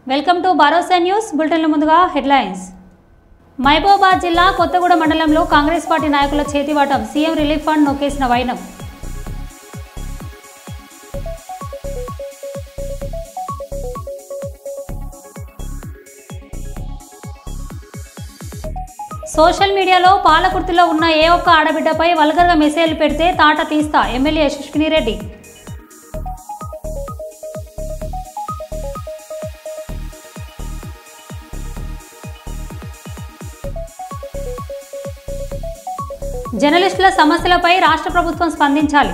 Welcome to Bharosa news బులెటిన్ల ముందుగా headlines. Mahabubabad జిల్లా కొత్తగూడ మండలంలో కాంగ్రెస్ పార్టీ నాయకుల చేతివాటం, సీఎం రిలీఫ్ ఫండ్ నొక్కేసిన వైనం. సోషల్ మీడియాలో పాలకుర్తిలో ఉన్న ఏ ఒక్క ఆడబిడ్డపై వల్గర్గా మెసేజ్లు పెడితే తాట తీస్తా, ఎమ్మెల్యే యశస్విని రెడ్డి. జర్నలిస్టుల సమస్యలపై రాష్ట్ర ప్రభుత్వం స్పందించాలి.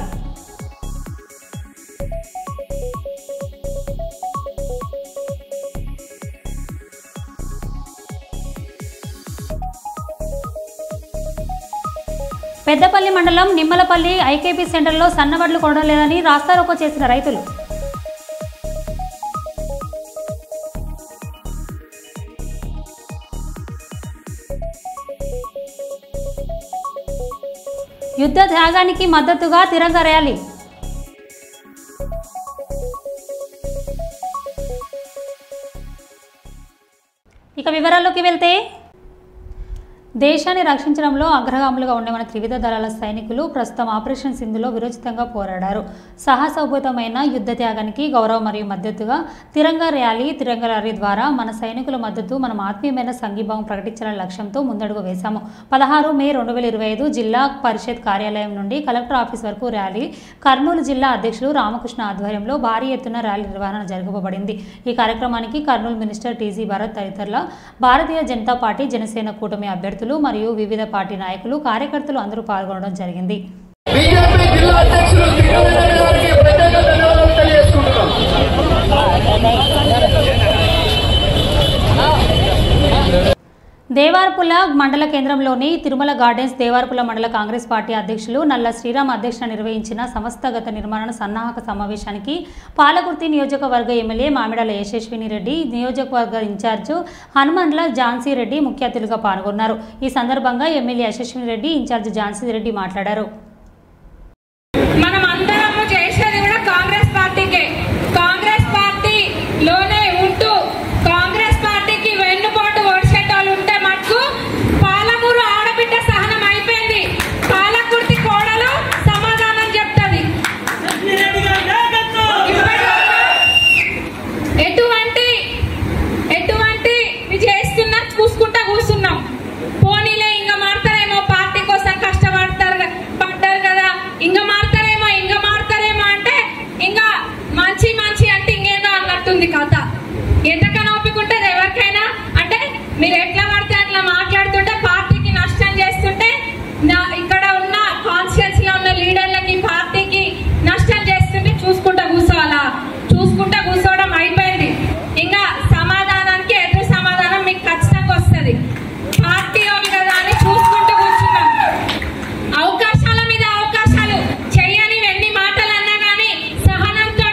పెద్దపల్లి మండలం నిమ్మలపల్లి ఐకేపీ సెంటర్లో సన్నవడ్లు కొనడం లేదని రాస్తారోకో చేసిన రైతులు. యుద్ధ త్యాగానికి మద్దతుగా తిరంగా ర్యాలీ. ఇక వివరాల్లోకి వెళ్తే, దేశాన్ని రక్షించడంలో అగ్రగాములుగా ఉండేమన్న త్రివిధ దళాల సైనికులు ప్రస్తుతం ఆపరేషన్ సింధులో విరోచితంగా పోరాడారు. సాహసోపేతమైన యుద్ధ త్యాగానికి గౌరవం మరియు మద్దతుగా తిరంగా ర్యాలీ ద్వారా మన సైనికుల మద్దతు, మనం ఆత్మీయమైన సంఘీభావం ప్రకటించాలనే లక్ష్యంతో ముందడుగు వేశాము. 16 మే 2025 జిల్లా పరిషత్ కార్యాలయం నుండి కలెక్టర్ ఆఫీస్ వరకు ర్యాలీ కర్నూలు జిల్లా అధ్యక్షులు రామకృష్ణ ఆధ్వర్యంలో భారీ ఎత్తున ర్యాలీ నిర్వహణ జరగబడింది. ఈ కార్యక్రమానికి Kurnool minister TG Bharat తదితరుల Bharatiya Janata party, Janasena కూటమి అభ్యర్థులు మరియు వివిధ పార్టీ నాయకులు, కార్యకర్తలు అందరూ పాల్గొనడం జరిగింది. దేవార్పుల మండల కేంద్రంలోని తిరుమల గార్డెన్స్ దేవార్పుల మండల కాంగ్రెస్ పార్టీ అధ్యక్షులు నల్ల శ్రీరామ్ అధ్యక్షత నిర్వహించిన సంస్థాగత నిర్మాణ సన్నాహక సమావేశానికి పాలకుర్తి నియోజకవర్గ ఎమ్మెల్యే మామిడాల యశస్విని రెడ్డి, నియోజకవర్గ ఇన్ఛార్జు హనుమండ్ల ఝాన్సీ రెడ్డి ముఖ్య అతిథులుగా పాల్గొన్నారు. ఈ సందర్భంగా ఎమ్మెల్యే యశస్విని రెడ్డి, ఇన్ఛార్జి ఝాన్సీ రెడ్డి మాట్లాడారు. మనమందరము చేసేది కూడా కాంగ్రెస్ పార్టీకే. కాంగ్రెస్ పార్టీలోనే ఉంటూ కాంగ్రెస్ పార్టీకి వెన్నుపోటు ఓడిసేటోళ్ళు ఉంటే మటుకు పాలమూరు ఆడబిడ్డ సహనం అయిపోయింది. పాలకుర్తి కోడలు సమాధానం చెప్తుంది. ఎటువంటి చేస్తున్నా చూసుకుంటా కూర్చున్నాం. పోనీలే ఇంకా మారుతారేమో, పార్టీ కోసం పడ్డారు కదా, ఇంకా మారుతారేమో అంటే ఇంకా మంచి అంటే ఇంకేందో అన్నట్టుంది కథ. ఎంతకన్నా ఓపిక ఉంటుంది ఎవరికైనా? అంటే మీరు ఎట్లా పడితే అట్లా మాట్లాడుతుంటే, పార్టీకి నష్టం చేస్తుంటే, ఇక్కడ ఉన్న కాన్స్టిట్యూన్సీ లో ఉన్న లీడర్లకి పార్టీకి నష్టం చేస్తుంటే చూసుకుంటా కూర్చోవడం అయిపోయింది. ఇంకా సమాధానానికి ఎదురు సమాధానం మీకు ఖచ్చితంగా వస్తుంది. పార్టీ ఉంది కదా అని చూసుకుంటూ కూర్చున్నాం. అవకాశాల మీద అవకాశాలు చేయని ఎన్ని మాటలు అన్నా కానీ సహనంతో,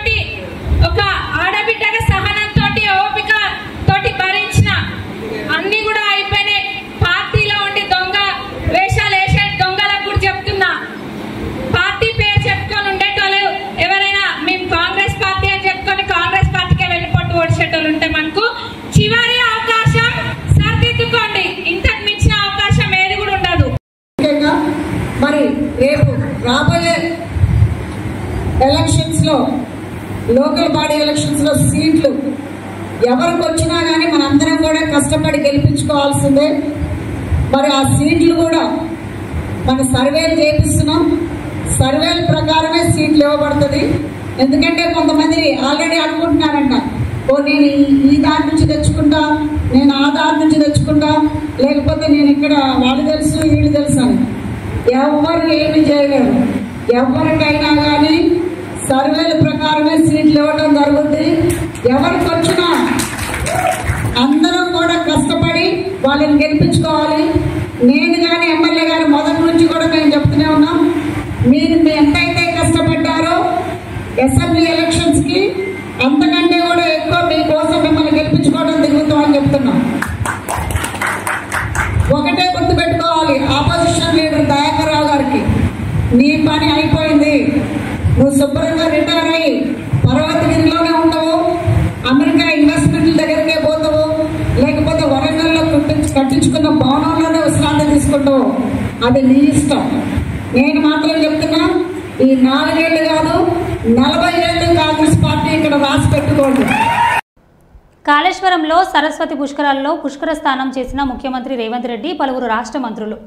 ఒక ఆడబిడ్డగా సహనంతో, ఓపిక తోటి భరించిన అన్ని కూడా అయిపోయినాయి. పార్టీలో ఉండి దొంగ వేషాలు వేసే దొంగలకు కూడా చెప్తున్నా, పార్టీ పేరు చెప్పుకొని ఉండేటోళ్ళు ఎవరైనా మేము కాంగ్రెస్ పార్టీ అని చెప్పుకొని కాంగ్రెస్ పార్టీకే వెళ్ళిపోతూ ఓడిచేటోళ్ళు ఉంటే మనకు చివరి అవకాశం సరిదిద్దుకోండి. ఇంతకు మించిన అవకాశం ఏది కూడా ఉండదు. మరి రేపు రాబోయే ఎలక్షన్స్ లో, లోకల్ బాడీ ఎలక్షన్స్ లో సీట్లు ఎవరికి వచ్చినా కానీ మనందరం కూడా కష్టపడి గెలిపించుకోవాల్సిందే. మరి ఆ సీట్లు కూడా మన సర్వేలు చేపిస్తున్నాం. సర్వేల ప్రకారమే సీట్లు ఇవ్వబడుతుంది. ఎందుకంటే కొంతమంది ఆల్రెడీ అనుకుంటున్నారంట, నేను ఈ దారి నుంచి తెచ్చుకుంటా, నేను ఆ దారి నుంచి తెచ్చుకుంటా, లేకపోతే నేను ఇక్కడ వాళ్ళు తెలుసు వీళ్ళు తెలుసు అని. ఎవరు ఏమి చేయలేరు. ఎవరికైనా కానీ సర్వేల ప్రకారమే సీట్లు ఇవ్వడం జరుగుతుంది. ఎవరికి వచ్చినా అందరం కూడా కష్టపడి వాళ్ళని గెలిపించుకోవాలి. నేను కానీ ఎమ్మెల్యే గారు మొదటి నుంచి కూడా మేము చెప్తూనే ఉన్నాం, మీరు ఎంతైతే కష్టపడ్డారో అసెంబ్లీ ఎలక్షన్స్ కి అంతకంటే కూడా ఎక్కువ మీకోసం మిమ్మల్ని గెలిపించుకోవడం దిగుతామని చెప్తున్నాం. ఒకటే గుర్తుపెట్టుకోవాలి, ఆపోజిషన్ లీడర్ దయాకర్ రావు గారికి, నీ పని అయిపోయింది. నువ్వు శుభ్రంగా రిటైర్ అయ్యి పర్వతగిరిలోనే ఉండవు, అమెరికా ఇన్వెస్ట్మెంట్ల దగ్గరికి అది నీ ఇష్టం. నేను మాత్రం చెప్తున్నా, ఈ 4 ఏళ్ళు కాదు 40 ఏళ్ళు కాంగ్రెస్ పార్టీ ఇక్కడ రాసి పెట్టుకోండి. కాళేశ్వరంలో సరస్వతి పుష్కరాల్లో పుష్కర స్నానం చేసిన ముఖ్యమంత్రి రేవంత్ రెడ్డి, పలువురు రాష్ట్ర మంత్రులు.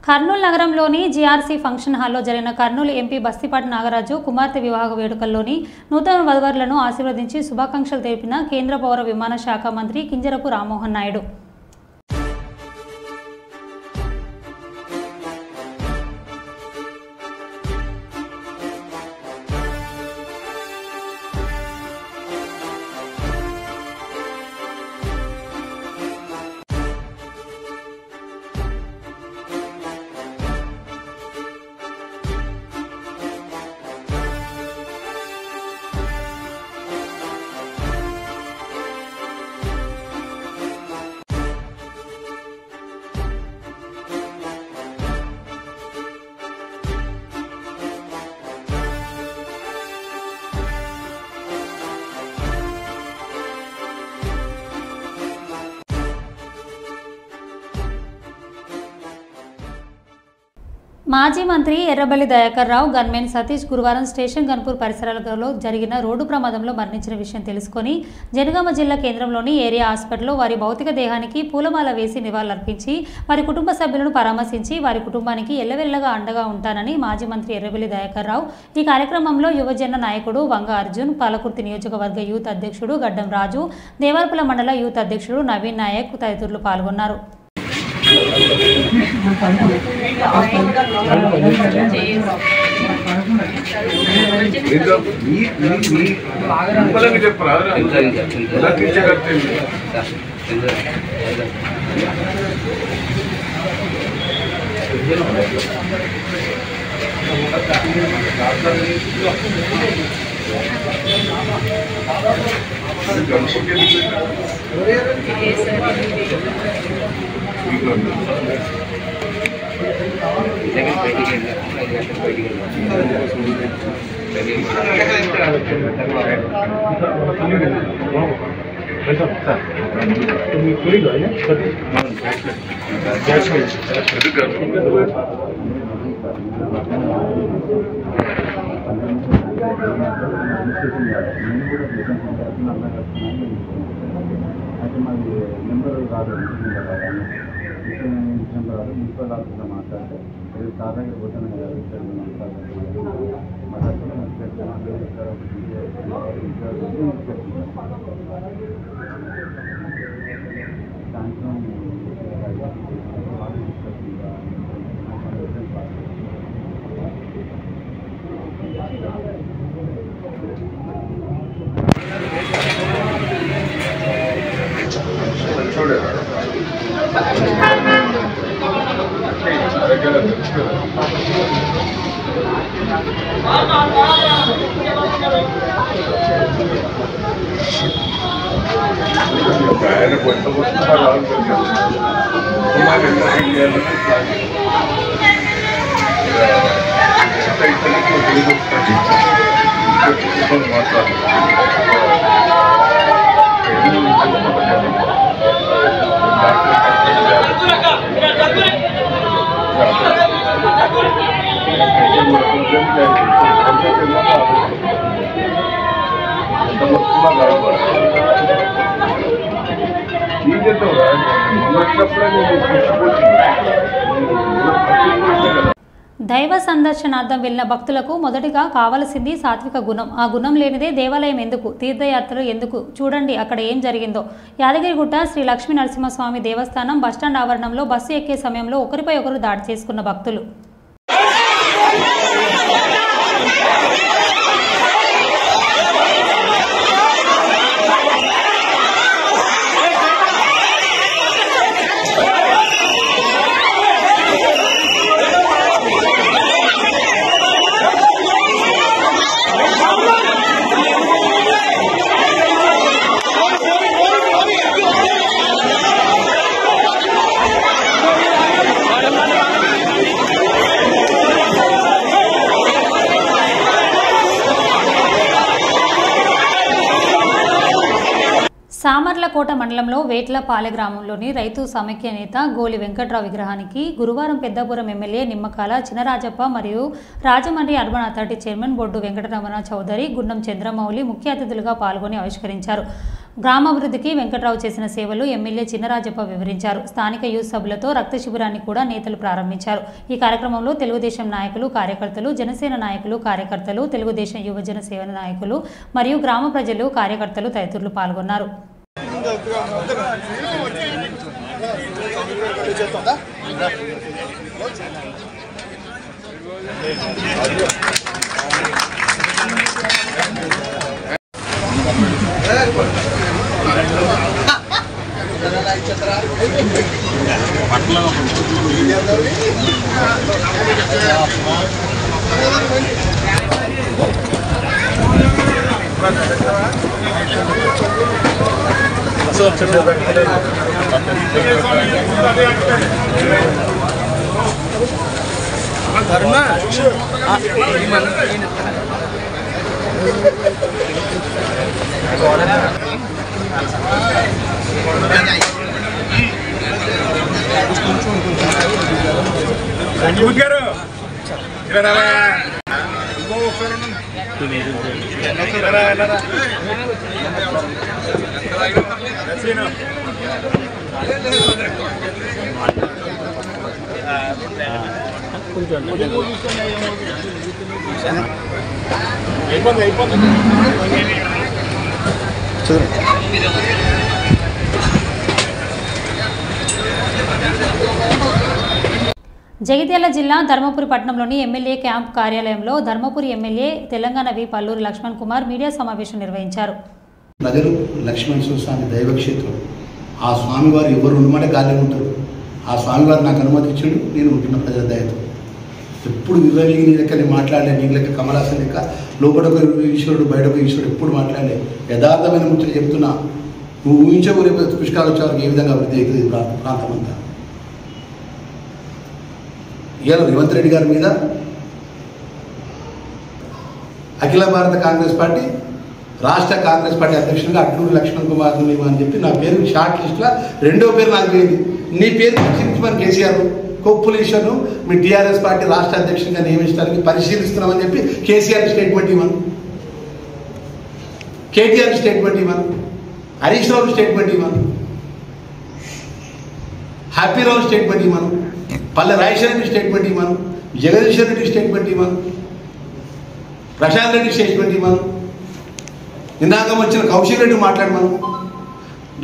కర్నూలు నగరంలోని జీఆర్సీ ఫంక్షన్ హాల్లో జరిగిన కర్నూలు ఎంపీ బస్తిపాటి నాగరాజు కుమార్తె వివాహ వేడుకల్లోని నూతన వధువరులను ఆశీర్వదించి శుభాకాంక్షలు తెలిపిన కేంద్ర పౌర విమాన శాఖ మంత్రి కింజరపు రామ్మోహన్ నాయుడు. మాజీ మంత్రి ఎర్రబెల్లి దయాకర్ రావు గన్మెన్ సతీష్ గురువారం స్టేషన్ గన్పూర్ పరిసరాలలో జరిగిన రోడ్డు ప్రమాదంలో మరణించిన విషయం తెలుసుకొని జనగామ జిల్లా కేంద్రంలోని ఏరియా హాస్పిటల్లో వారి భౌతిక దేహానికి పూలమాల వేసి నివాళులర్పించి వారి కుటుంబ సభ్యులను పరామర్శించి వారి కుటుంబానికి ఎల్లవెల్లగా అండగా ఉంటానని మాజీ మంత్రి ఎర్రబెల్లి దయాకర్ రావు ఈ కార్యక్రమంలో యువజన నాయకుడు వంగ అర్జున్, పాలకుర్తి నియోజకవర్గ యూత్ అధ్యక్షుడు గడ్డం రాజు, దేవరపుల మండల యూత్ అధ్యక్షుడు నవీన్ నాయక్ తదితరులు పాల్గొన్నారు. మాట్లాడితే సాధారణ పోతాను దైవ సందర్శనార్థం వెళ్లిన భక్తులకు మొదటిగా కావలసింది సాత్విక గుణం. ఆ గుణం లేనిదే దేవాలయం ఎందుకు, తీర్థయాత్రలు ఎందుకు? చూడండి అక్కడ ఏం జరిగిందో. యాదగిరిగుట్ట శ్రీ లక్ష్మీ నరసింహస్వామి దేవస్థానం బస్టాండ్ ఆవరణంలో బస్సు ఎక్కే సమయంలో ఒకరిపై ఒకరు దాడి చేసుకున్న భక్తులు. సామర్లకోట మండలంలో వేట్లపాలె గ్రామంలోని రైతు సమైక్య నేత గోలి వెంకట్రావు విగ్రహానికి గురువారం పెద్దపురం ఎమ్మెల్యే నిమ్మకాల చినరాజప్ప మరియు రాజమండ్రి అర్బన్ అథారిటీ చైర్మన్ బొడ్డు వెంకటరమణ చౌదరి, గుండం చంద్రమౌళి ముఖ్య అతిథులుగా పాల్గొని ఆవిష్కరించారు. గ్రామాభివృద్ధికి వెంకట్రావు చేసిన సేవలు ఎమ్మెల్యే చినరాజప్ప వివరించారు. స్థానిక యూత్ సభ్యులతో రక్త శిబిరాన్ని కూడా నేతలు ప్రారంభించారు. ఈ కార్యక్రమంలో తెలుగుదేశం నాయకులు, కార్యకర్తలు, జనసేన నాయకులు, కార్యకర్తలు, తెలుగుదేశం యువజన సేవన నాయకులు మరియు గ్రామ ప్రజలు, కార్యకర్తలు తదితరులు పాల్గొన్నారు. జగిత్యాల జిల్లా ధర్మపురి పట్టణంలోని ఎమ్మెల్యే క్యాంప్ కార్యాలయంలో ధర్మపురి ఎమ్మెల్యే తెలంగాణ వి పల్లూరి లక్ష్మణ్ కుమార్ మీడియా సమావేశం నిర్వహించారు. ప్రజలు లక్ష్మణ స్వామి దైవక్షేత్రం, ఆ స్వామివారు ఎవరు ఉన్నమాట గాలి ఉంటారు. ఆ స్వామివారు నాకు అనుమతి ఇచ్చాడు. నేను ఉంటున్న ప్రజల దయతో ఎప్పుడు వివరి నీ లెక్క నేను మాట్లాడలే. నీ లెక్క కమలాసన్ లెక్క లోపల ఒక ఈశ్వరుడు బయట ఒక ఈశ్వరుడు ఎప్పుడు మాట్లాడలే. యథార్థమైన ముచ్చట చెప్తున్నా. నువ్వు ఊహించబోయే పుష్కరాలు వచ్చేవారికి ఏ విధంగా అభివృద్ధి అవుతుంది ప్రాంతం అంతా. ఇవాళ రేవంత్ రెడ్డి గారి మీద అఖిల భారత కాంగ్రెస్ పార్టీ రాష్ట్ర కాంగ్రెస్ పార్టీ అధ్యక్షుడిగా అట్లూరి లక్ష్మణ్ కుమార్ అని చెప్పి నా పేరు షార్ట్ లిస్ట్లో రెండో పేరు నాకు పోయింది. నీ పేరు పరిశీలించమని కేసీఆర్ కొప్పులేషను మీ టీఆర్ఎస్ పార్టీ రాష్ట్ర అధ్యక్షుడిగా నియమించడానికి పరిశీలిస్తున్నామని చెప్పి కేసీఆర్ స్టేట్మెంట్ ఇవ్వను, కేటీఆర్ స్టేట్మెంట్ ఇవ్వను, హరీష్ రావు స్టేట్మెంట్ ఇవ్వను, హ్యాపీరావు స్టేట్మెంట్ ఇవ్వను, పల్లె రాజేశ్వర రెడ్డి స్టేట్మెంట్ ఇవ్వను, జగదీశ్వర్ రెడ్డి స్టేట్మెంట్ ఇవ్వను, ప్రశాంత్ రెడ్డి స్టేట్మెంట్ ఇవ్వను, ఇందాక వచ్చిన కౌశిక్ రెడ్డి మాట్లాడమను,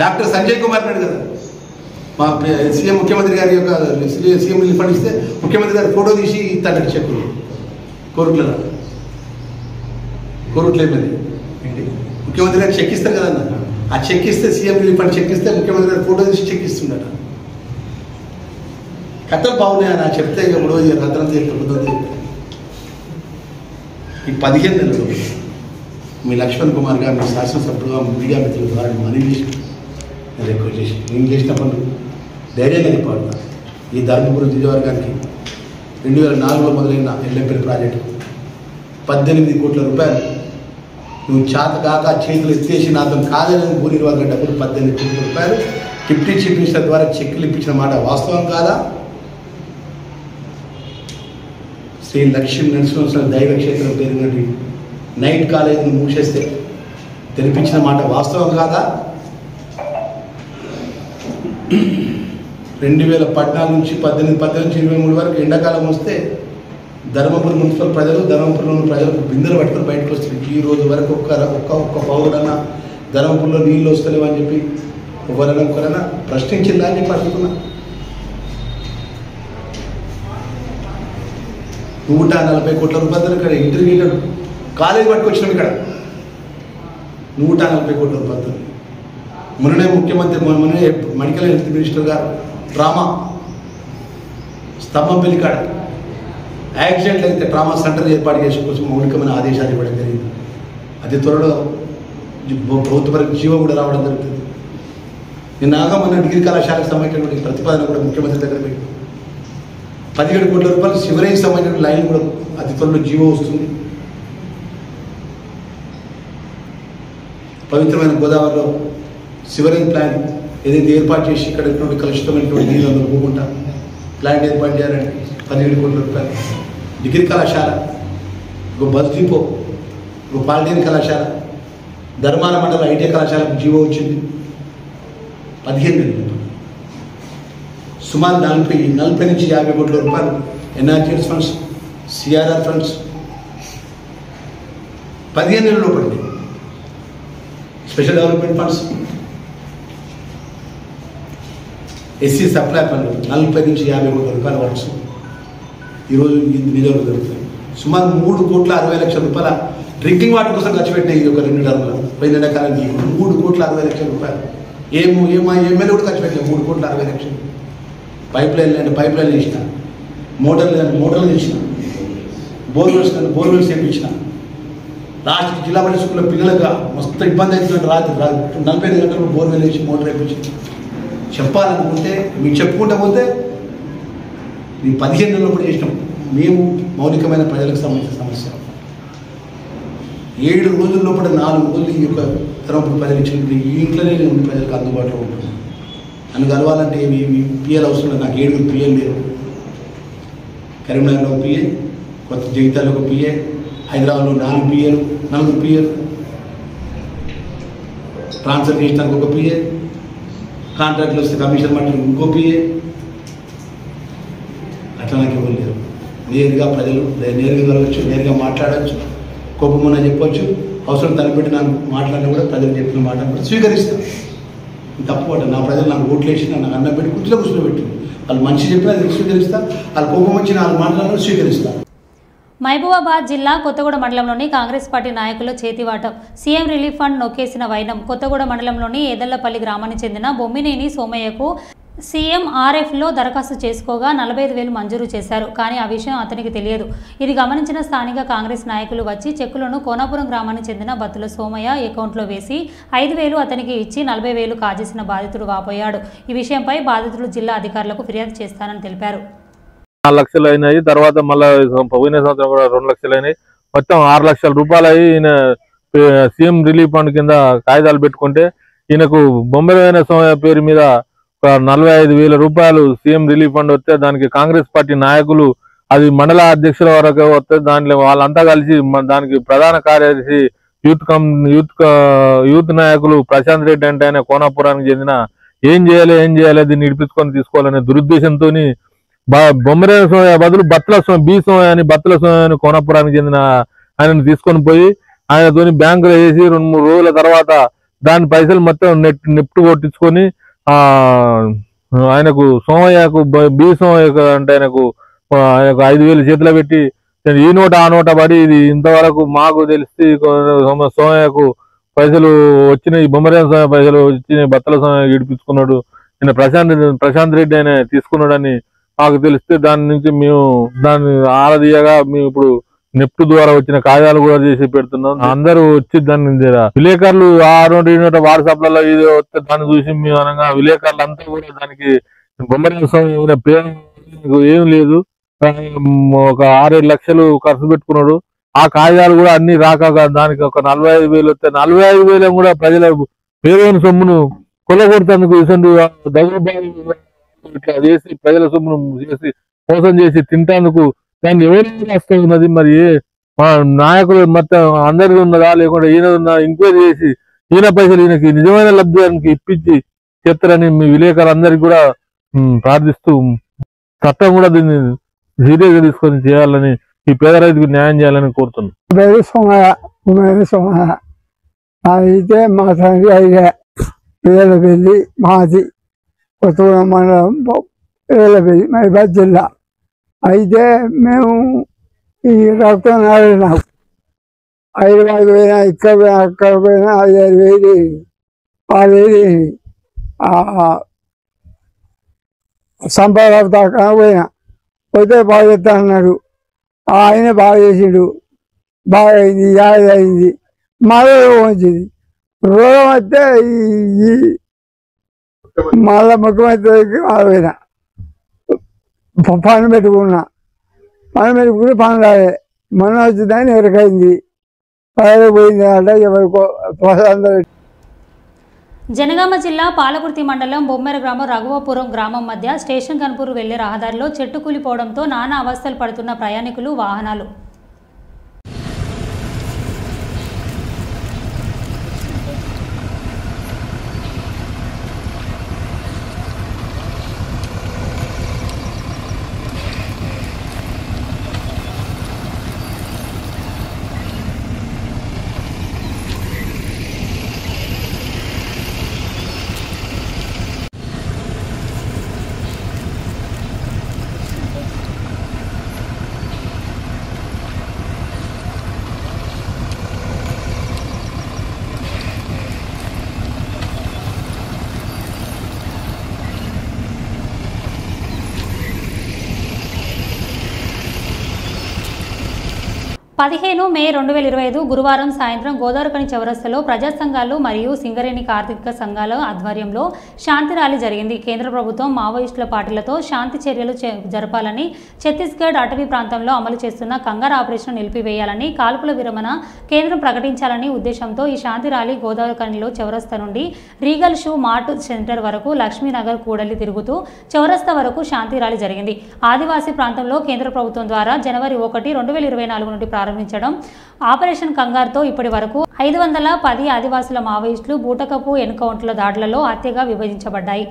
డాక్టర్ సంజయ్ కుమార్ నాయుడు కదా మా సీఎం ముఖ్యమంత్రి గారి యొక్క సీఎం ఫండ్ ఇస్తే ముఖ్యమంత్రి గారు ఫోటో తీసి ఇస్తాడు చెక్కులు కోరుట్లలో. కోరుట్లు ఏమైంది ఏంటి ముఖ్యమంత్రి గారు చెక్ ఇస్తారు కదన్న, ఆ చెక్ ఇస్తే సీఎం రిలీఫ్ ఫండ్ చెక్ ఇస్తే ముఖ్యమంత్రి గారు ఫోటో తీసి చెక్ ఇస్తుండట. కథలు బాగున్నాయి నా చెప్తే ఇక మూడో రద్రం చేయకపోతుంది. ఈ 15 నెలలు మీ లక్ష్మణ్ కుమార్ గారు మీ శాసనసభ్యులుగా మీడియా మిత్రుల ద్వారా మనీ చేసి రిక్వెస్ట్ చేసి నేను చేసిన పనులు ధైర్యంగా చెప్పాడు. ఈ ధర్మపురి నియోజకవర్గానికి 2004లో మొదలైన ఎల్లంపల్లి ప్రాజెక్టు 18 కోట్ల రూపాయలు నువ్వు చేత కాక చేతులు ఎత్తేసి నాతో కాదని భూ నిర్వాహక డబ్బులు 18 కోట్ల రూపాయలు డిప్యూటీ చీఫ్ మినిస్టర్ ద్వారా చెక్కులు ఇప్పించిన మాట వాస్తవం కాదా? శ్రీ లక్ష్మీ నరసింహస్వామి దైవక్షేత్రం పేరున్నటువంటి నైట్ కాలేజీని మూసేస్తే తెరిపించిన మాట వాస్తవం కాదా? 2014 నుంచి 18 నుంచి 23 వరకు ఎండాకాలం వస్తే ధర్మపురి మున్సిపల్ ప్రజలు, ధర్మపురంలో ప్రజలకు బిందెలు పట్టుకొని బయటకు వస్తుంది. ఈ రోజు వరకు ఒక్క పౌరుడన్నా ధర్మపురంలో నీళ్ళు వస్తలేవు అని చెప్పి ఒకరైనా ప్రశ్నించిందా అని చెప్పి అడుగుతున్నా. 140 కోట్ల రూపాయలు ఇక్కడ ఇంటర్వ్యూలు కాలేజీ పట్టుకొచ్చినాం. ఇక్కడ 140 కోట్ల రూపాయలు. మొన్ననే ముఖ్యమంత్రి మొన్ననే మెడికల్ హెల్త్ మినిస్టర్ గారు ట్రామా స్తంభం పెళ్లికాడ యాక్సిడెంట్లు అయితే ట్రామా సెంటర్ ఏర్పాటు చేసే కోసం మౌలికమైన ఆదేశాలు ఇవ్వడం జరిగింది. అతి త్వరలో ప్రభుత్వ జీవో కూడా రావడం జరుగుతుంది. నిన్నగా మన డిగ్రీ కళాశాలకు సంబంధించినటువంటి ప్రతిపాదన కూడా ముఖ్యమంత్రి దగ్గర పెట్టి 17 కోట్ల రూపాయలు సివరేజ్ సంబంధించిన లైన్ కూడా అతి త్వరలో జీవో వస్తుంది. పవిత్రమైన గోదావరిలో సివరేజ్ ప్లాంట్ ఏదైతే ఏర్పాటు చేసి ఇక్కడ కలుషితమైనటువంటి నీళ్ళలో పోకుండా ప్లాంట్ ఏర్పాటు చేయాలంటే 17 కోట్ల రూపాయలు. డిగ్రీ కళాశాల, ఒక బస్ డిపో, ఒక పాలిటెక్నిక్ కళాశాల, ధర్మాన మండల ఐటీ కళాశాలకు జీవో వచ్చింది 15 రూపాయలు. సుమారు 40 నుంచి 50 కోట్ల రూపాయలు ఎన్ఆర్జీఎస్ ఫండ్స్, సిఆర్ఆర్ ఫండ్స్ 15 నెలల్లో పడింది. Special development funds, SC supply fund 40 నుంచి 50 కోట్ల రూపాయల వర్క్స్ ఈరోజు నిధులు జరుగుతాయి. సుమారు 3,60,00,000 రూపాయల డ్రింకింగ్ వాటర్ కోసం ఖర్చు పెట్టినాయి. ఇది ఒక 2 టర్ములు పోయిన ఎండాకాలానికి 3,60,00,000 రూపాయలు. ఎమ్మెల్యే కూడా ఖర్చు పెట్టలేదు. 3,60,00,000. పైప్ లైన్ ఇచ్చిన, మోటార్లు ఇచ్చిన, బోర్వెల్స్ చేయించిన. లాస్ట్ జిల్లా పరిషత్ స్కూల్లో పిల్లలకు మస్తు ఇబ్బంది అవుతుంది. రాత్రి 45 గంటలు బోర్వెల్ వేసి మోటార్ వేయించి చెప్పాలనుకుంటే మీకు చెప్పుకుంటూ పోతే మేము 15 నెలలు కూడా చేసినాం. మేము మౌలికమైన ప్రజలకు సంబంధించిన సమస్య 7 రోజుల లోపల 4 రోజులు ఈ యొక్క ధర్మపురి ప్రజలు ఇచ్చినప్పుడు ఈ ఇంట్లోనే ఉండి ప్రజలకు అందుబాటులో ఉంటుంది. నన్ను కలవాలంటే పిఎల్ అవసరం లేదు. నాకు 7 పిఎల్ లేరు. కరీంనగర్లో ఒక పిఏ, కొత్త జగిత్యాలలో ఒక పిఏ, హైదరాబాద్లో 4 పిఏలు, 4 పిఏలు, ట్రాన్స్ఫర్ చేసినానికి ఒక పిఏ, కాంట్రాక్ట్లు వస్తే కమిషన్ మట్టి ఇంకో పిఏ. అట్లా నాకు ఎవరు లేరు. నేరుగా ప్రజలు నేరుగా కలవచ్చు, నేరుగా మాట్లాడవచ్చు, కోపమున్నా చెప్పవచ్చు. అవసరం తలపెట్టి నాకు మాట్లాడినా కూడా ప్రజలు చెప్పిన మాట కూడా స్వీకరిస్తాను. తప్పుకోట నా ప్రజలు నాకు ఓట్లు వేసి నాకు అన్నం పెట్టి కుర్చీలో కూర్చోబెట్టి వాళ్ళు మంచి చెప్పినా అది స్వీకరిస్తా, వాళ్ళు కోపం వచ్చి వాళ్ళు మాట్లాడినా స్వీకరిస్తా. మహబూబాబాద్ జిల్లా కొత్తగూడ మండలంలోని కాంగ్రెస్ పార్టీ నాయకుల చేతివాటం. సీఎం రిలీఫ్ ఫండ్ నొక్కేసిన వైనం. కొత్తగూడ మండలంలోని ఏదళ్లపల్లి గ్రామానికి చెందిన బొమ్మినేని సోమయ్యకు సీఎం ఆర్ఎఫ్లో దరఖాస్తు చేసుకోగా 45,000 మంజూరు చేశారు. కానీ ఆ విషయం అతనికి తెలియదు. ఇది గమనించిన స్థానిక కాంగ్రెస్ నాయకులు వచ్చి చెక్కులను కోనాపురం గ్రామానికి చెందిన బత్తుల సోమయ్య అకౌంట్లో వేసి 5,000 అతనికి ఇచ్చి 40,000 కాజేసిన బాధితుడు వాపోయాడు. ఈ విషయంపై బాధితులు జిల్లా అధికారులకు ఫిర్యాదు చేస్తానని తెలిపారు. 4 లక్షలు అయినాయి. తర్వాత మళ్ళీ పోయిన సంవత్సరం కూడా 2 లక్షలు అయినాయి. మొత్తం 6 లక్షల రూపాయలు అయ్యి ఈయన సీఎం రిలీఫ్ ఫండ్ కింద కాగితాలు పెట్టుకుంటే ఈయనకు బొమ్మలైన సోమయ్య పేరు మీద 45,000 రూపాయలు సీఎం రిలీఫ్ ఫండ్ వస్తే దానికి కాంగ్రెస్ పార్టీ నాయకులు అది మండల అధ్యక్షుల వరకు వస్తే దాంట్లో వాళ్ళంతా కలిసి దానికి ప్రధాన కార్యదర్శి యూత్ నాయకులు ప్రశాంత్ రెడ్డి అంటే ఆయన కోనాపురానికి చెందిన ఏం చేయాలి దీన్ని ఇడిపించుకొని తీసుకోవాలనే దురుద్దేశంతో బొమ్మరేన సోమయ్య బదులు బత్తుల సోమయ్య బత్తుల సోమయ్యని కోనాపురానికి చెందిన ఆయనను తీసుకొని పోయి ఆయనతోని బ్యాంకులో వేసి 2-3 రోజుల తర్వాత దాని పైసలు మొత్తం నెప్టు కొట్టించుకొని ఆయనకు సోమయ్యకు సోమయ్య అంటే ఆయనకు 5,000 చేతిలో పెట్టి ఈ నోట ఆ నోట పడి ఇది ఇంతవరకు మాకు తెలిసి సోమయ్యకు పైసలు వచ్చినాయి. బొమ్మరేన సోమయ్య పైసలు వచ్చి బత్తల సోమయ్య ఇడిపించుకున్నాడు. ఈయన ప్రశాంత్ రెడ్డి ఆయన తీసుకున్నాడని మాకు తెలిస్తే దాని నుంచి మేము దాన్ని ఆరదీయగా మేము ఇప్పుడు నెప్టు ద్వారా వచ్చిన కాగితాలు కూడా చేసి పెడుతున్నాం. అందరూ వచ్చి దాన్ని విలేకరులు ఆ నోటి వాట్సాప్లలో ఇది వస్తే దాన్ని చూసి మేము అనగా విలేకరులు అంతా కూడా దానికి బొమ్మరేన సోమయ్య పేరు ఏం లేదు, ఒక 6-7 లక్షలు ఖర్చు పెట్టుకున్నాడు. ఆ కాగితాలు కూడా అన్ని రాక దానికి ఒక 45,000 వస్తే 45,000 కూడా ప్రజల పేరైన సొమ్మును కొల్లగొడుతందుకు ఇట్లా చేసి ప్రజల సొమ్మును చేసి మోసం చేసి తింటేందుకు దాన్ని ఎవరైనా రాష్ట్రం ఉన్నది. మరి మా నాయకులు మొత్తం అందరికీ ఉన్నదా లేకుండా ఈయన ఉన్న ఎంక్వైరీ చేసి ఈయన పైసలు ఈయనకి నిజమైన లబ్ధిదారునికి ఇప్పించి చెప్తారని మీ విలేకరులందరికీ కూడా ప్రార్థిస్తూ చట్టం కూడా దీన్ని సీరియస్ గా తీసుకొని చేయాలని ఈ పేద రైతుకు న్యాయం చేయాలని కోరుతున్నాం. అయితే మా తండ్రి అయితే పేదపల్లి మాది కొత్తగూడెం మండలం పేదపల్లి మైబాద్ జిల్లా. అయితే మేము ఈ రక్తం నాకు హైదరాబాద్ పోయినా ఇక్కడ పోయినా అక్కడ పోయినా 5,000 6,000 సంపాదన దాకా పోయినా పోతే బాగా చేస్తా అన్నాడు. ఆయన బాగా చేసిండు, బాగా అయింది, యాద అయింది. మళ్ళీ వచ్చింది రోగం వస్తే మళ్ళా ముఖ్యమంత్రికి పోయినా పని పెట్టుకుని పని రాలే. మొన్న వచ్చిందని ఎరకైంది, పోయింది అంటే ఎవరికో అందరూ. జనగామ జిల్లా పాలకుర్తి మండలం బొమ్మెర గ్రామం రఘువపురం గ్రామం మధ్య స్టేషన్ కన్పూర్ వెళ్లే రహదారిలో చెట్టు కూలిపోవడంతో నానా అవస్థలు పడుతున్న ప్రయాణికులు, వాహనాలు. మే 2025 గురువారం సాయంత్రం గోదావరిఖని చౌరస్తాలో ప్రజా సంఘాలు మరియు సింగరేణి కార్మిక సంఘాల ఆధ్వర్యంలో శాంతి ర్యాలీ జరిగింది. కేంద్ర ప్రభుత్వం మావోయిస్టుల పార్టీలతో శాంతి చర్యలు జరపాలని, ఛత్తీస్గఢ్ అటవీ ప్రాంతంలో అమలు చేస్తున్న కంగారు ఆపరేషన్ నిలిపివేయాలని, కాల్పుల విరమణ కేంద్రం ప్రకటించాలని ఉద్దేశంతో ఈ శాంతి ర్యాలీ గోదావరిఖనిలో చౌరస్తా నుండి రీగల్ షూ మార్ట్ సెంటర్ వరకు లక్ష్మీనగర్ కూడలి తిరుగుతూ చౌరస్తా వరకు శాంతి ర్యాలీ జరిగింది. ఆదివాసీ ప్రాంతంలో కేంద్ర ప్రభుత్వం ద్వారా జనవరి 1, 2024 నుండి ప్రారంభించడం ఆపరేషన్ కంగారుతో ఇప్పటి వరకు 510 ఆదివాసుల మావోయిస్టులు బూటకపు ఎన్కౌంటర్ల దాడులలో హత్యగా విభజించబడ్డాయి.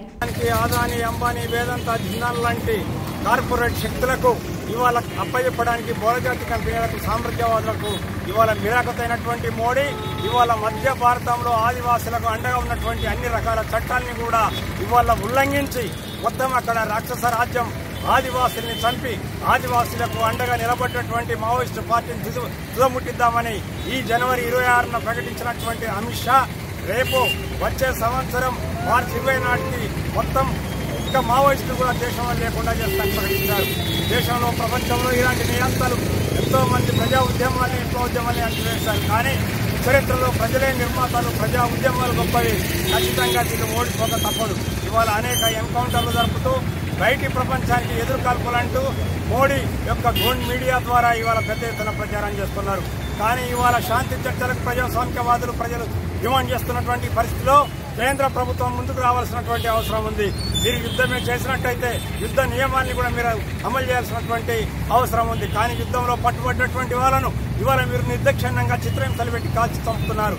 అదానీ, అంబానీ, వేదాంత, జిందాల్ లాంటి కార్పొరేట్ శక్తులకు ఇవాళ అప్పచెప్పడానికి బోడజాతి కంపెనీలకు, సామ్రాజ్యవాదులకు ఇవాళ నిరాకతైనటువంటి మోడీ ఇవాళ మధ్య భారతంలో ఆదివాసులకు అండగా ఉన్నటువంటి అన్ని రకాల చట్టాలని కూడా ఇవాళ ఉల్లంఘించి మొత్తం అక్కడ రాక్షస రాజ్యం ఆదివాసుల్ని చంపి ఆదివాసులకు అండగా నిలబడ్డటువంటి మావోయిస్టు పార్టీని తుదముట్టిద్దామని ఈ జనవరి 26న ప్రకటించినటువంటి అమిత్ షా రేపు వచ్చే సంవత్సరం మార్చి 20 నాటికి మొత్తం ఇంకా మావోయిస్టులు కూడా దేశంలో లేకుండా చేస్తారని ప్రకటించారు. దేశంలో, ప్రపంచంలో ఇలాంటి నియంత్రణలు ఎంతో మంది ప్రజా ఉద్యమాన్ని, విప్లవోద్యమాన్ని అంటువేశారు. కానీ చరిత్రలో ప్రజలే నిర్మాతలు, ప్రజా ఉద్యమాలు గొప్పవి. ఖచ్చితంగా దీన్ని ఓడిపోక తప్పదు. ఇవాళ అనేక ఎన్కౌంటర్లు జరుపుతూ బయటి ప్రపంచానికి ఎదురుకాల్పులంటూ మోడీ యొక్క గోండ్ మీడియా ద్వారా ఇవాళ పెద్ద ఎత్తున ప్రచారం చేస్తున్నారు. కానీ ఇవాళ శాంతి చర్చలకు ప్రజాస్వామికవాదులు ప్రజలు డిమాండ్ చేస్తున్నటువంటి పరిస్థితిలో కేంద్ర ప్రభుత్వం ముందుకు రావాల్సినటువంటి అవసరం ఉంది. మీరు యుద్ధమే చేసినట్టయితే యుద్ధ నియమాన్ని కూడా మీరు అమలు చేయాల్సినటువంటి అవసరం ఉంది. కానీ యుద్ధంలో పట్టుబడ్డటువంటి వాళ్ళను ఇవాళ మీరు నిర్దాక్షిణ్యంగా చిత్రహింసలు పెట్టి కాల్చి చంపుతున్నారు.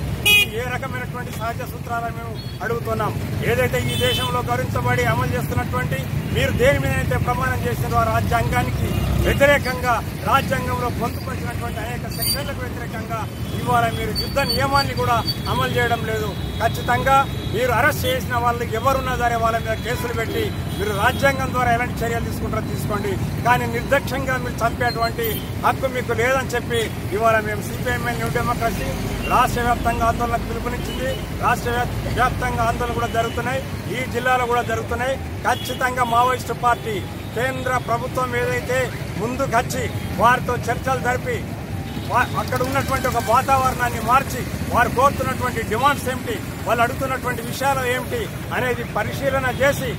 ఏ రకమైనటువంటి సహజ సూత్రాలను మేము అడుగుతున్నాం. ఏదైతే ఈ దేశంలో గౌరవించబడి అమలు చేస్తున్నటువంటి మీరు దేని మీదైతే ప్రమాణం చేసిన రాజ్యాంగానికి వ్యతిరేకంగా, రాజ్యాంగంలో పొందుపరిచినటువంటి అనేక సెక్షన్లకు వ్యతిరేకంగా ఇవాళ మీరు యుద్ధ నియమాన్ని కూడా అమలు చేయడం లేదు. ఖచ్చితంగా మీరు అరెస్ట్ చేసిన వాళ్ళకి ఎవరున్నా సరే వాళ్ళ మీద కేసులు పెట్టి మీరు రాజ్యాంగం ద్వారా ఎలాంటి చర్యలు తీసుకుంటారో తీసుకోండి. కానీ నిర్దాక్షంగా మీరు చంపేటువంటి హక్కు మీకు లేదని చెప్పి ఇవాళ మేము సిపిఐఎం న్యూ డెమోక్రసీ రాష్ట్ర వ్యాప్తంగా ఆందోళనకు పిలుపునిచ్చింది. రాష్ట్ర వ్యాప్తంగా ఆందోళనలు కూడా జరుగుతున్నాయి, ఈ జిల్లాలో కూడా జరుగుతున్నాయి. ఖచ్చితంగా మావోయిస్టు పార్టీ కేంద్ర ప్రభుత్వం ఏదైతే ముందుకొచ్చి వారితో చర్చలు జరిపి అక్కడ ఉన్నటువంటి ఒక వాతావరణాన్ని మార్చి వారు కోరుతున్నటువంటి డిమాండ్స్ ఏమిటి, వాళ్ళు అడుగుతున్నటువంటి విషయాలు ఏమిటి అనేది పరిశీలన చేసి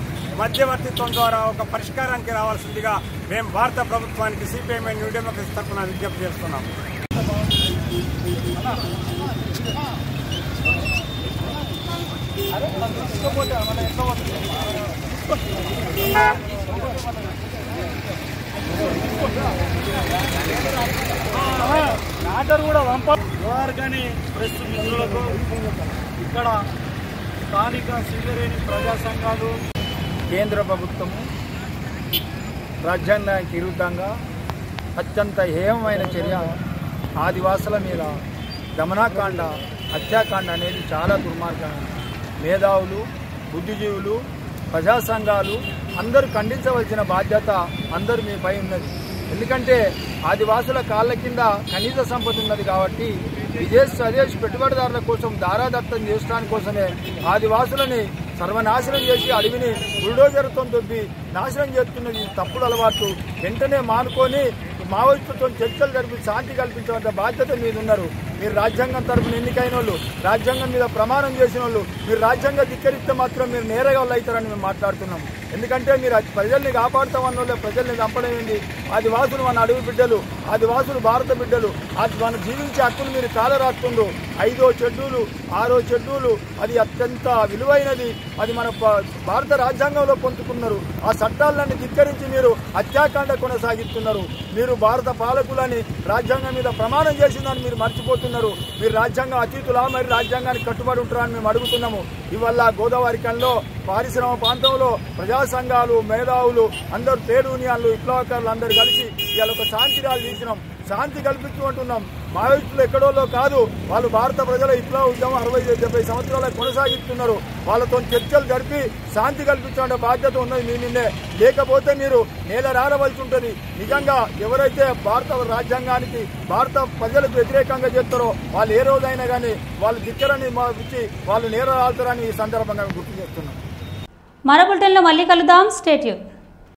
మధ్యవర్తిత్వం ద్వారా ఒక పరిష్కారానికి రావాల్సిందిగా మేము భారత ప్రభుత్వానికి సిపిఐఎం న్యూ డెమోక్రసీ తరఫున విజ్ఞప్తి చేస్తున్నాం. మ్యాటర్ కూడా కానీ ప్రెస్ మిత్రులకు ఇక్కడ స్థానిక సింగరేణి ప్రజా సంఘాలు కేంద్ర ప్రభుత్వము రాజ్యాంగానికి విరుద్ధంగా అత్యంత హేయమైన చర్య ఆదివాసుల మీద దమనకాండ హత్యాకాండ అనేది చాలా దుర్మార్గం. మేధావులు, బుద్ధిజీవులు, ప్రజా సంఘాలు అందరూ ఖండించవలసిన బాధ్యత అందరూ మీపై ఉన్నది. ఎందుకంటే ఆదివాసుల కాళ్ళ కింద ఖనిజ సంపద ఉన్నది కాబట్టి స్వదేశీ పెట్టుబడిదారుల కోసం దారాదత్తం చేసుకోవడానికి కోసమే ఆదివాసులని సర్వనాశనం చేసి అడవిని బుల్డోజర్తో దొబ్బి నాశనం చేస్తున్నది తప్పుడు అలవాటు. వెంటనే మానుకొని మావోయిస్టులతో చర్చలు జరిపి శాంతి కల్పించే బాధ్యత మీద ఉన్నారు. మీరు రాజ్యాంగం తరఫున ఎన్నికైన వాళ్ళు, రాజ్యాంగం మీద ప్రమాణం చేసిన వాళ్ళు, మీరు రాజ్యాంగం ధిక్కరిస్తే మాత్రం మీరు నేరగా వాళ్ళు అవుతారని మేము మాట్లాడుతున్నాం. ఎందుకంటే మీరు ప్రజల్ని కాపాడుతామన్న వాళ్ళు ప్రజల్ని చంపడం ఏంటి? ఆదివాసులు మన అడవి బిడ్డలు, ఆదివాసులు భారత బిడ్డలు, మన జీవించే హక్కులు మీరు కాలరాస్తుండ్రు. 5వ షెడ్యూలు 6వ షెడ్యూలు అది అత్యంత విలువైనది. అది మన భారత రాజ్యాంగంలో పొందుకున్నారు. ఆ చట్టాలన్నీ ధిక్కరించి మీరు హత్యాకాండ కొనసాగిస్తున్నారు. మీరు భారత పాలకులని రాజ్యాంగం మీద ప్రమాణం చేసిందని మీరు మర్చిపోతున్నారు. మీరు రాజ్యాంగం అతీతులా మరి రాజ్యాంగానికి కట్టుబడి ఉంటారని మేము అడుగుతున్నాము. ఇవల్ల గోదావరి కల్లో పారిశ్రామిక ప్రాంతంలో ప్రజా సంఘాలు, మేధావులు అందరూ, ట్రేడ్ యూనియన్లు, విప్లవకారులు అందరూ కలిసి ఇవాళ ఒక శాంతి ర్యాలీ తీసినాం. శాంతి కల్పించుకుంటున్నాం. మావోయిస్టులు ఎక్కడోలో కాదు, వాళ్ళు భారత ప్రజల విప్లవ ఉద్యమం 60-70 సంవత్సరాలకు కొనసాగిస్తున్నారు. వాళ్ళతో చర్చలు జరిపి శాంతి కల్పించాలనే బాధ్యత ఉన్నది మీ నిన్నే. లేకపోతే మీరు నేల రారవలసి ఉంటుంది. నిజంగా ఎవరైతే భారత రాజ్యాంగానికి, భారత ప్రజలకు వ్యతిరేకంగా చేస్తారో వాళ్ళు ఏ రోజైనా కానీ వాళ్ళు ధిక్కరని ఇచ్చి వాళ్ళు నేర రాలుతారని ఈ సందర్భంగా గుర్తు చేస్తున్నాం. మరో బులెటిన్లో మళ్ళీ కలుద్దాం. Stay tune.